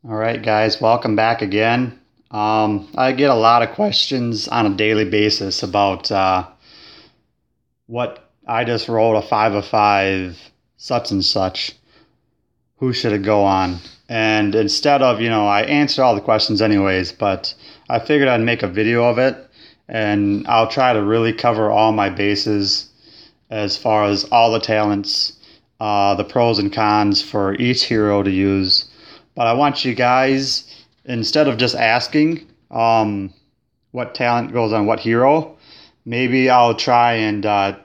All right, guys, welcome back again. I get a lot of questions on a daily basis about what I just rolled a 5 of 5, such and such. Who should it go on? And instead of, I answer all the questions anyways, but I figured I'd make a video of it and I'll try to really cover all my bases as far as all the talents, the pros and cons for each hero to use. But I want you guys, instead of just asking what talent goes on what hero, maybe I'll try and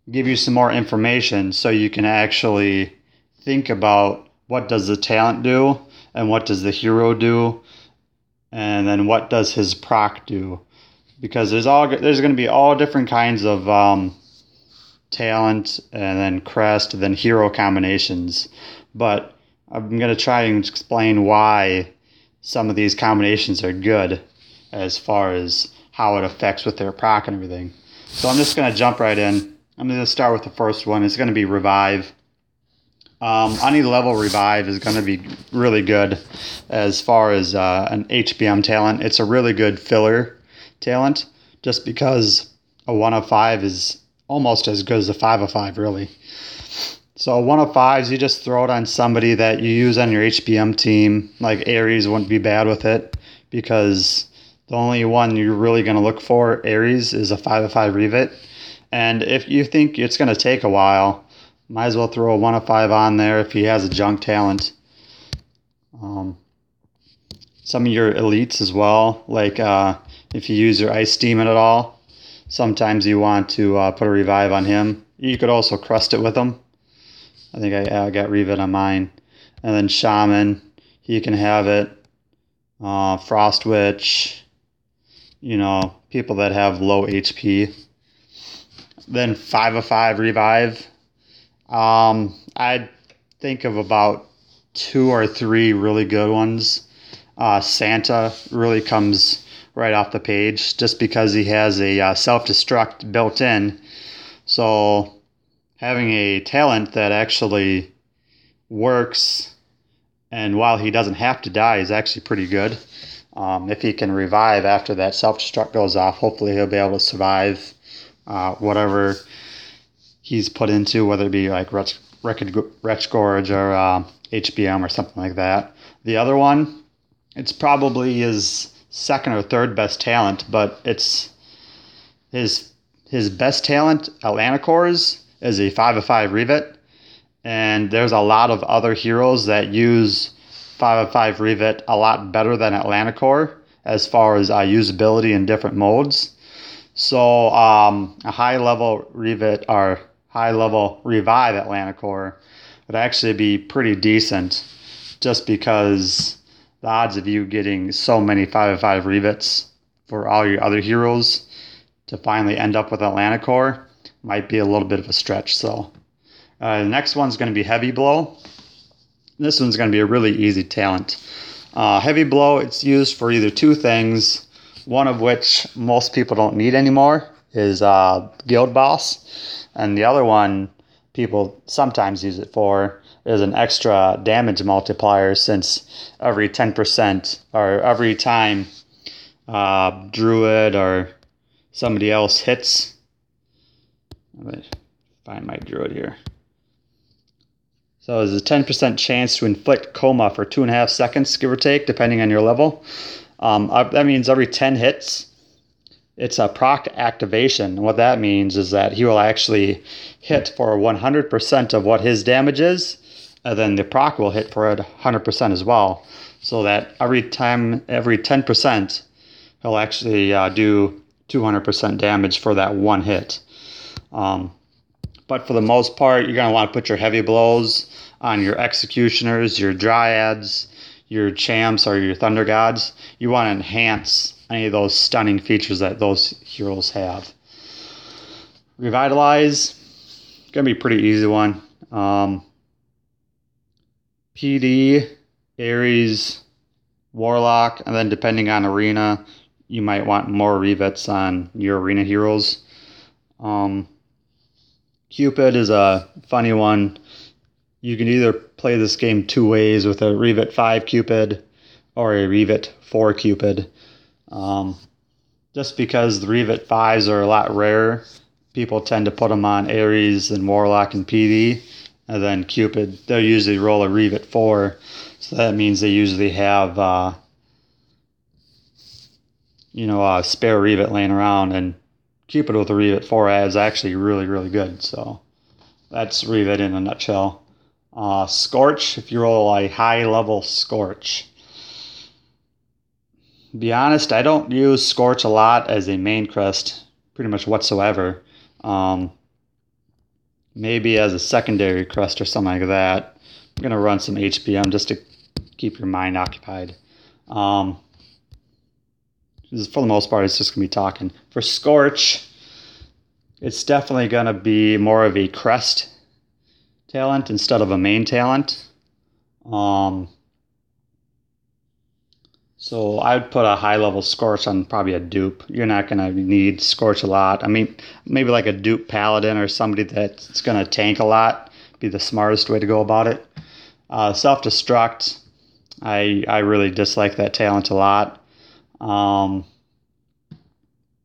give you some more information so you can actually think about what does the talent do and what does the hero do and then what does his proc do, because there's going to be all different kinds of talent and then crest and then hero combinations. But I'm going to try and explain why some of these combinations are good as far as how it affects with their proc and everything. So I'm just going to jump right in. I'm going to start with the first one. It's going to be Revive. Any level Revive is going to be really good as far as an HBM talent. It's a really good filler talent just because a 1 of 5 is almost as good as a 5 of 5, really. So 1 of 5s, you just throw it on somebody that you use on your HBM team. Like Ares wouldn't be bad with it because the only one you're really going to look for, Ares, is a 5 of 5 Revet. And if you think it's going to take a while, might as well throw a 1 of 5 on there if he has a junk talent. Some of your elites as well, like if you use your Ice Demon at all, sometimes you want to put a Revive on him. You could also crust it with him. I think I got Revet on mine. And then Shaman, he can have it. Frost Witch, people that have low HP. Then 5 of 5 Revive. I'd think of about 2 or 3 really good ones. Santa really comes right off the page just because he has a self-destruct built in. So having a talent that actually works and while he doesn't have to die is actually pretty good. If he can revive after that self-destruct goes off, hopefully he'll be able to survive whatever he's put into, whether it be like Wretch Gorge or HBM or something like that. The other one, it's probably his second or third best talent, but it's his best talent, Atlanacores, is a 5 of 5 Revet. And there's a lot of other heroes that use 5 of 5 Revet a lot better than Atlanacor as far as usability in different modes. So a high level Revet or high level Revive Atlanacor would actually be pretty decent just because the odds of you getting so many 5 of 5 Revets for all your other heroes to finally end up with Atlanacor might be a little bit of a stretch. So the next one's going to be Heavy Blow. This one's going to be a really easy talent. Heavy Blow, it's used for either two things, one of which most people don't need anymore is Guild Boss, and the other one people sometimes use it for is an extra damage multiplier, since every 10% or every time Druid or somebody else hits. Let me find my Druid here. So there's a 10% chance to inflict coma for 2.5 seconds, give or take, depending on your level. That means every 10 hits, it's a proc activation. What that means is that he will actually hit for 100% of what his damage is, and then the proc will hit for 100% as well. So that every 10%, he'll actually do 200% damage for that one hit. But for the most part, you're going to want to put your heavy blows on your executioners, your dryads, your champs, or your thunder gods. You want to enhance any of those stunning features that those heroes have. Revitalize, going to be a pretty easy one. PD, Ares, Warlock, and then depending on arena, you might want more revets on your arena heroes. Cupid is a funny one. you can either play this game two ways with a Revit 5 Cupid or a Revit 4 Cupid. Just because the Revit 5s are a lot rarer, people tend to put them on Ares and Warlock and PD. And then Cupid, they'll usually roll a Revit 4. So that means they usually have, a spare Revit laying around. And Cupid with a Revit 4 is actually really, really good. So that's Revit in a nutshell. Scorch, if you roll a high-level Scorch. Be honest, I don't use Scorch a lot as a main crest, pretty much whatsoever. Maybe as a secondary crest or something like that. I'm going to run some HBM just to keep your mind occupied. For the most part, it's just going to be talking. For Scorch, it's definitely going to be more of a crest talent instead of a main talent. So I would put a high-level Scorch on probably a dupe. You're not going to need Scorch a lot. I mean, maybe like a dupe paladin or somebody that's going to tank a lot. Be the smartest way to go about it. Self-destruct, I really dislike that talent a lot.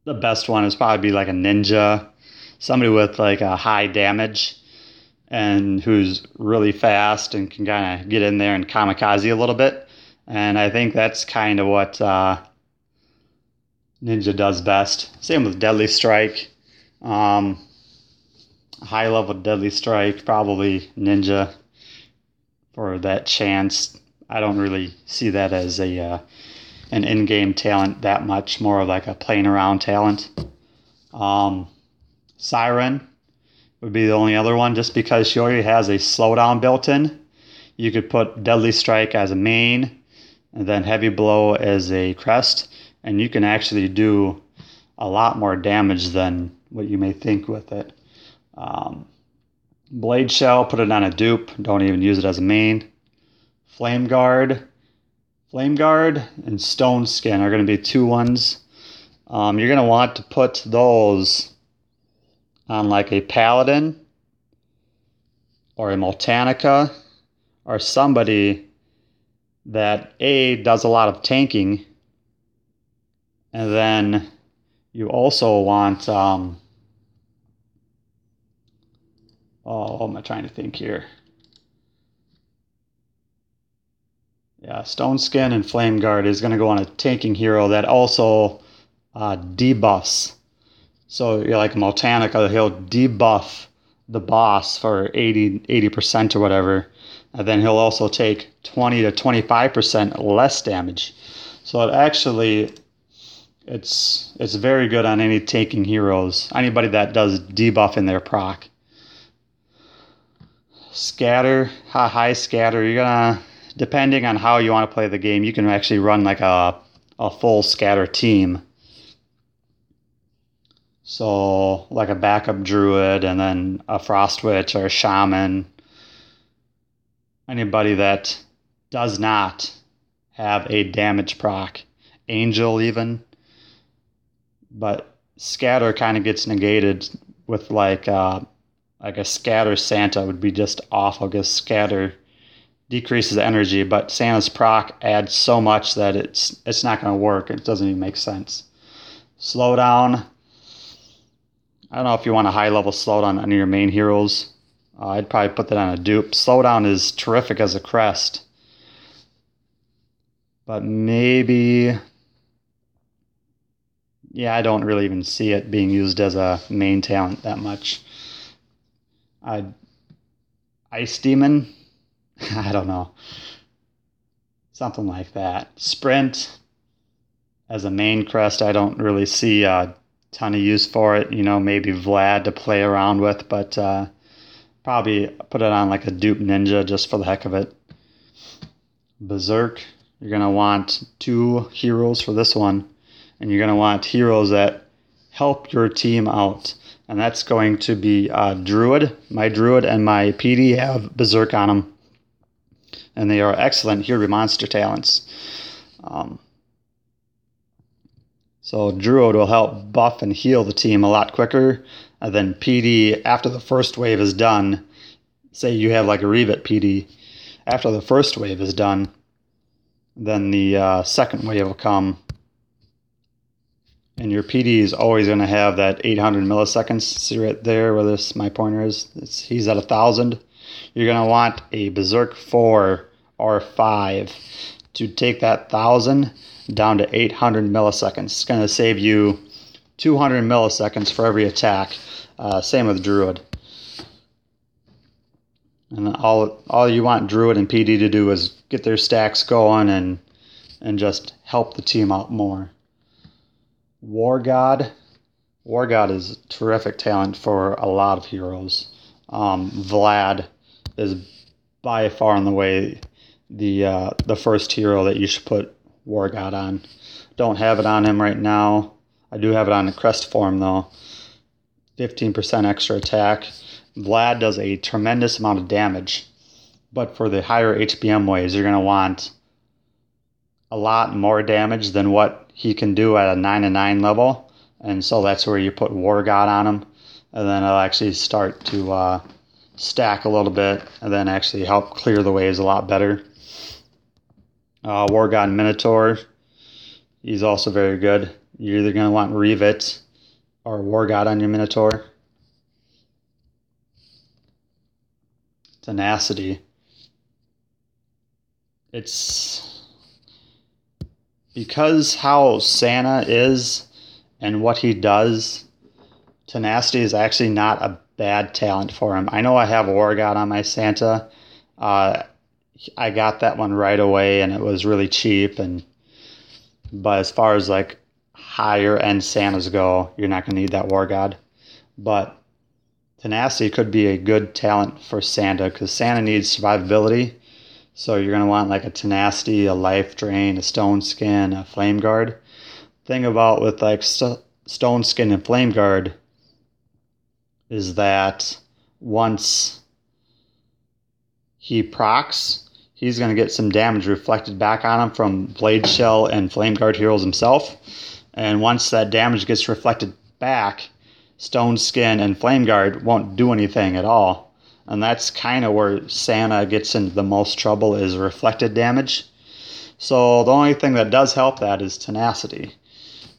The best one is probably be like a ninja. Somebody with like a high damage and who's really fast and can kind of get in there and kamikaze a little bit. And I think that's kind of what Ninja does best. Same with Deadly Strike. High level Deadly Strike, probably Ninja for that chance. I don't really see that as an in-game talent that much, more like a playing around talent. Siren would be the only other one, just because she already has a slowdown built in. You could put Deadly Strike as a main, and then Heavy Blow as a crest, and you can actually do a lot more damage than what you may think with it. Blade Shell, put it on a dupe. Don't even use it as a main. Flame Guard and Stone Skin are going to be two ones. You're going to want to put those on like a Paladin or a Multanica or somebody that does a lot of tanking, and then you also want what am I trying to think here? Yeah, Stone Skin and Flame Guard is going to go on a tanking hero that also debuffs. So you're like Multanica, he'll debuff the boss for 80% or whatever. And then he'll also take 20 to 25% less damage. So it actually, it's very good on any tanking heroes. Anybody that does debuff in their proc. Scatter, high scatter. You're gonna, depending on how you want to play the game, you can actually run like a full scatter team. So like a backup druid and then a frost witch or a shaman. Anybody that does not have a damage proc, angel even, but scatter kind of gets negated with like a scatter Santa would be just awful because scatter decreases energy, but Santa's proc adds so much that it's not going to work. It doesn't even make sense. Slowdown. I don't know if you want a high level slowdown on your main heroes. I'd probably put that on a dupe. Slowdown is terrific as a crest. But maybe, yeah, I don't really even see it being used as a main talent that much. Ice Demon? I don't know. Something like that. Sprint as a main crest, I don't really see a ton of use for it. Maybe Vlad to play around with, but probably put it on like a dupe ninja just for the heck of it. Berserk, you're going to want two heroes for this one, and you're going to want heroes that help your team out, and that's going to be Druid. My Druid and my PD have Berserk on them, and they are excellent hero monster talents. So Druid will help buff and heal the team a lot quicker. And then PD, after the first wave is done, say you have like a Revet PD, after the first wave is done, then the second wave will come, and your PD is always going to have that 800 milliseconds. See right there where my pointer is? He's at 1,000. You're going to want a Berserk 4 or 5 to take that 1,000 down to 800 milliseconds. It's going to save you 200 milliseconds for every attack. Same with Druid. And all you want Druid and PD to do is get their stacks going and just help the team out more. War God. War God is a terrific talent for a lot of heroes. Vlad is by far and away the first hero that you should put War God on. Don't have it on him right now. I do have it on the crest form though. 15% extra attack. Vlad does a tremendous amount of damage, but for the higher HPM waves, you're going to want a lot more damage than what he can do at a 9/9 level, and so that's where you put War God on him, and then it'll actually start to stack a little bit, and then actually help clear the waves a lot better. War God Minotaur, he's also very good. You're either going to want Revet or War God on your Minotaur. Tenacity. It's because how Santa is and what he does, Tenacity is actually not a bad talent for him. I know I have War God on my Santa. I got that one right away and it was really cheap, but as far as like higher end Santas go, you're not going to need that War God. But Tenacity could be a good talent for Santa because Santa needs survivability. So you're going to want like a Tenacity, a Life Drain, a Stone Skin, a Flame Guard. Thing about with like Stone Skin and Flame Guard is that once he procs, he's going to get some damage reflected back on him from Blade Shell and Flame Guard heroes himself. And once that damage gets reflected back, Stone Skin and Flame Guard won't do anything at all. And that's kind of where Santa gets into the most trouble, is reflected damage. So the only thing that does help that is Tenacity.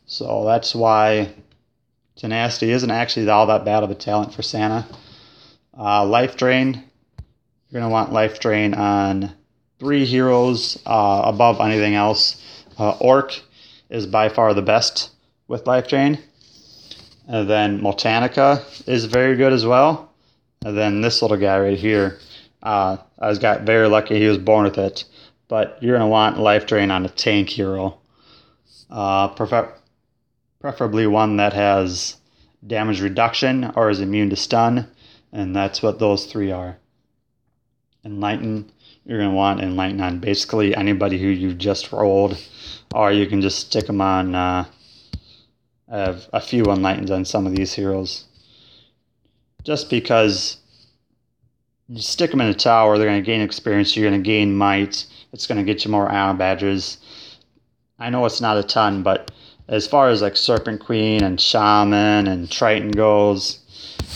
So that's why Tenacity isn't actually all that bad of a talent for Santa. Life Drain. You're going to want Life Drain on 3 heroes above anything else. Orc is by far the best with Life Drain. And then Multanica is very good as well. And then this little guy right here, I got very lucky he was born with it. But you're going to want Life Drain on a tank hero. Preferably one that has damage reduction or is immune to stun. And that's what those 3 are. Enlighten, you're going to want Enlighten on basically anybody who you just rolled. Or you can just stick them on... I have a few Enlightens on some of these heroes. Just because you stick them in a tower, they're going to gain experience, you're going to gain might, it's going to get you more Ion Badges. I know it's not a ton, but as far as like Serpent Queen and Shaman and Triton goes,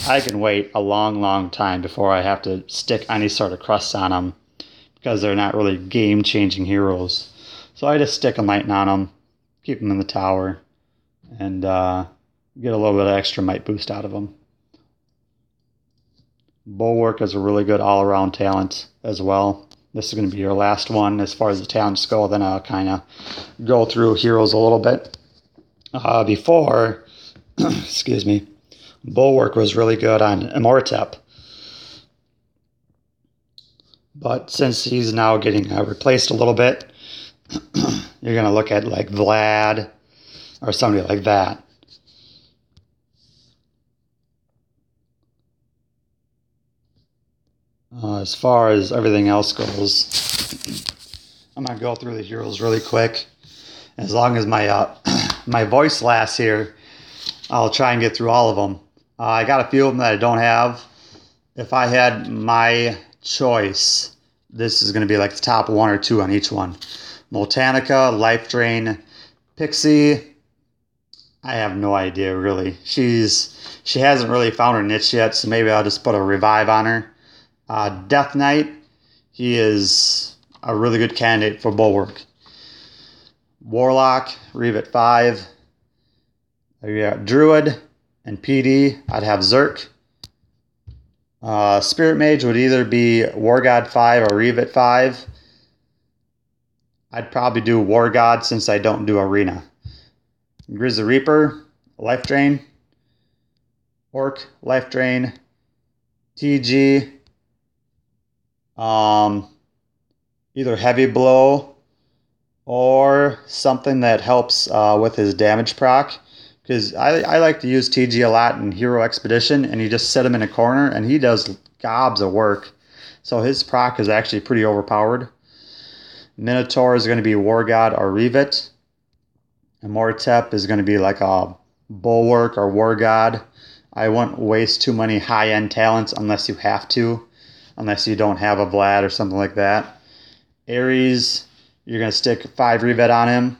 I can wait a long time before I have to stick any sort of crust on them because they're not really game-changing heroes. So I just stick Enlighten on them, keep them in the tower, and get a little bit of extra might boost out of them. Bulwark is a really good all-around talent as well. This is going to be your last one as far as the talents go. Then I'll kind of go through heroes a little bit. Before, excuse me, Bulwark was really good on Immortep. But since he's now getting replaced a little bit, you're going to look at like Vlad or somebody like that. As far as everything else goes, I'm going to go through the heroes really quick. As long as my my voice lasts here, I'll try and get through all of them. I got a few of them that I don't have. If I had my choice, this is going to be like the top 1 or 2 on each one. Multanica, Life Drain, Pixie. I have no idea really. She hasn't really found her niche yet, so maybe I'll just put a revive on her. Death Knight, he is a really good candidate for Bulwark. Warlock, Reeve at 5. You got Druid and PD, I'd have Zerk. Spirit Mage would either be War God 5 or Reeve at 5. I'd probably do War God since I don't do Arena. Grizzly Reaper, Life Drain. Orc, Life Drain. TG. Either Heavy Blow or something that helps with his damage proc. Because I like to use TG a lot in Hero Expedition, and you just set him in a corner, and he does gobs of work. So his proc is actually pretty overpowered. Minotaur is going to be War God or Revet. Immortep is going to be like a Bulwark or War God. I wouldn't waste too many high-end talents unless you have to, unless you don't have a Vlad or something like that. Ares, you're going to stick 5 Revet on him.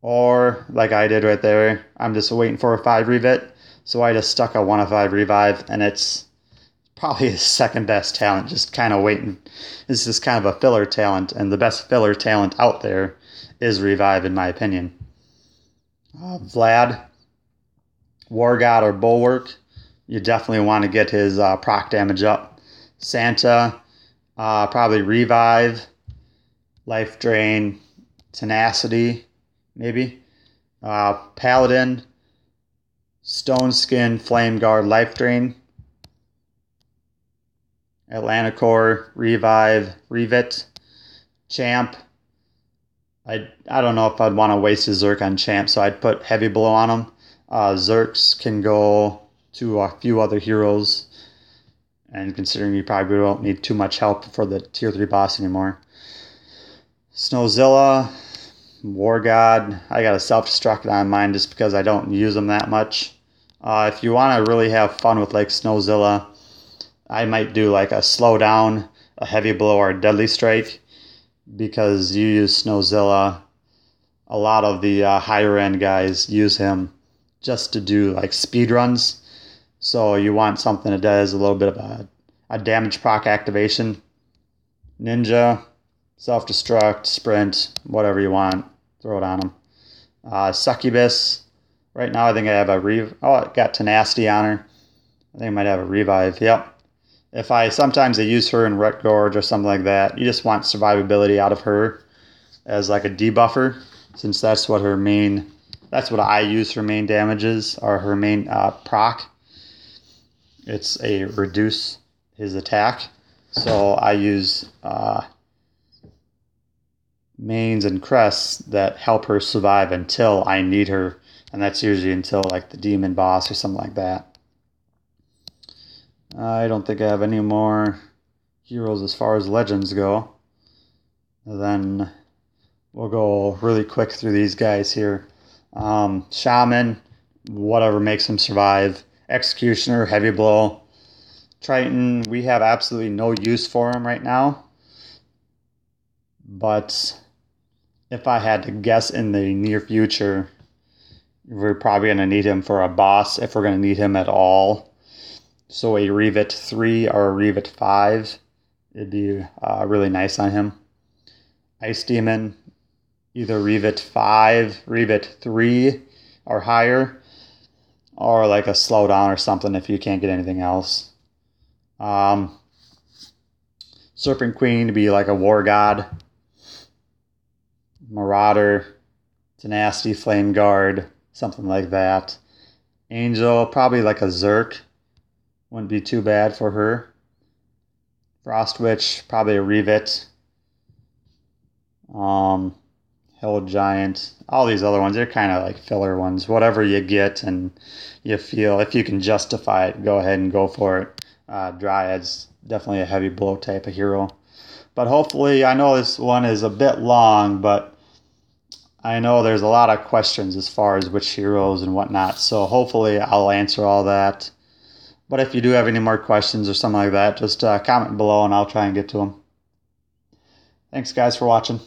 Or, like I did right there, I'm just waiting for a 5 Revet. So I just stuck a 1 of 5 Revive, and it's probably his second best talent, just kind of waiting. This is kind of a filler talent, and the best filler talent out there is Revive, in my opinion. Vlad, War God or Bulwark, you definitely want to get his proc damage up. Santa, probably Revive, Life Drain, Tenacity, maybe. Paladin, Stone Skin, Flame Guard, Life Drain. Atlanticor, Revive, Revet. Champ, I don't know if I'd want to waste his Zerk on Champ, so I'd put Heavy Blow on him. Zerks can go to a few other heroes, and considering you probably won't need too much help for the tier 3 boss anymore. Snowzilla, War God, I got a self-destruct on mine just because I don't use them that much. If you want to really have fun with like Snowzilla, I might do like a slow down, a heavy blow, or a deadly strike, because you use Snowzilla. A lot of the higher end guys use him just to do like speed runs. So you want something that does a little bit of a damage proc activation. Ninja, self-destruct, sprint, whatever you want. Throw it on him. Succubus. Right now I think I have a I got Tenacity on her. I think I might have a Revive. Yep. Sometimes I use her in Ret Gorge or something like that. You just want survivability out of her as like a debuffer, since that's what I use her main damages, or her main proc. It's a reduce his attack. So I use mains and crests that help her survive until I need her, and that's usually until like the demon boss or something like that. I don't think I have any more heroes as far as legends go. Then we'll go really quick through these guys here. Shaman, whatever makes him survive. Executioner, Heavy Blow. Triton, we have absolutely no use for him right now. But if I had to guess in the near future, we're probably going to need him for a boss, if we're going to need him at all. So a Revet 3 or a Revet 5, it'd be really nice on him. Ice Demon, either Revet 5, Revet 3 or higher, or like a slowdown or something if you can't get anything else. Serpent Queen to be like a War God. Marauder, Tenacity, Flame Guard, something like that. Angel, probably like a Zerk. Wouldn't be too bad for her. Frost Witch, probably a Revet. Hill Giant. All these other ones, they're kind of like filler ones. Whatever you get and you feel, if you can justify it, go ahead and go for it. Dryad's definitely a Heavy Blow type of hero. But hopefully, I know this one is a bit long, but I know there's a lot of questions as far as which heroes and whatnot. So hopefully I'll answer all that. But if you do have any more questions or something like that, just comment below and I'll try and get to them. Thanks guys for watching.